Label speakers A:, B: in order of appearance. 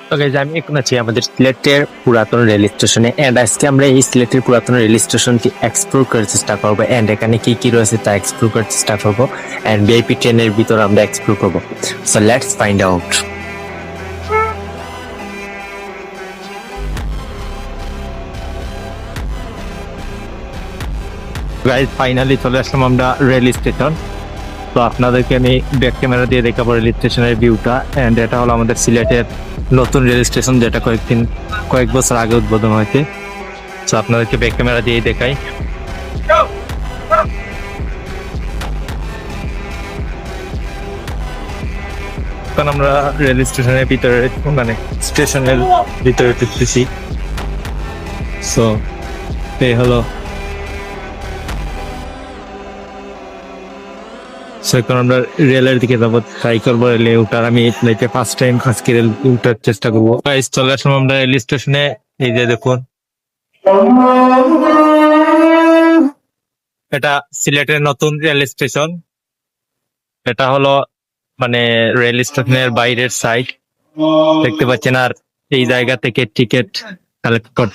A: তো গাইজ আমি এখন আছি আমাদের সিলেটের পুরাতন রেল স্টেশনে এন্ড আজকে আমরা এই সিলেটের পুরাতন রেল স্টেশনটি এক্সপ্লোর করার চেষ্টা করবো এন্ড এখানে কি কি রয়েছে তা এক্সপ্লোর করার চেষ্টা করবো এন্ড ভিআইপি ট্রেনের ভিতর আমরা এক্সপ্লোর করবো। So let's find out. Guys finally চলে আসলাম আমরা রেল স্টেশন। তো আপনাদেরকে আমি ব্যাক ক্যামেরা দিয়ে দেখাবো রেল স্টেশনের ভিউটা এন্ড এটা হলো আমাদের সিলেটের নতুন রেল স্টেশন যেটা কয়েক বছর আগে উদ্বোধন হয়েছে। তো আপনাদেরকে ব্যাক ক্যামেরা দিয়ে দেখাই। এখন আমরা রেল স্টেশনের ভিতরে মানে স্টেশনের ভিতরে ঢুকতেছি। সো এই হলো এখন আমরা রেলের দিকে যাবো, ট্রাই করবো রেলে উঠার। আমি লাইফে ফার্স্ট টাইম আজকে রেল উঠার চেষ্টা করবো। গাইস চলে আসলাম আমরা রেল স্টেশনে। এই যে দেখুন, এটা সিলেটের নতুন রেল স্টেশন। এটা হলো মানে রেল স্টেশনের বাইরের সাইড দেখতে পাচ্ছেন। আর এই জায়গা থেকে টিকিট কালেক্ট করতে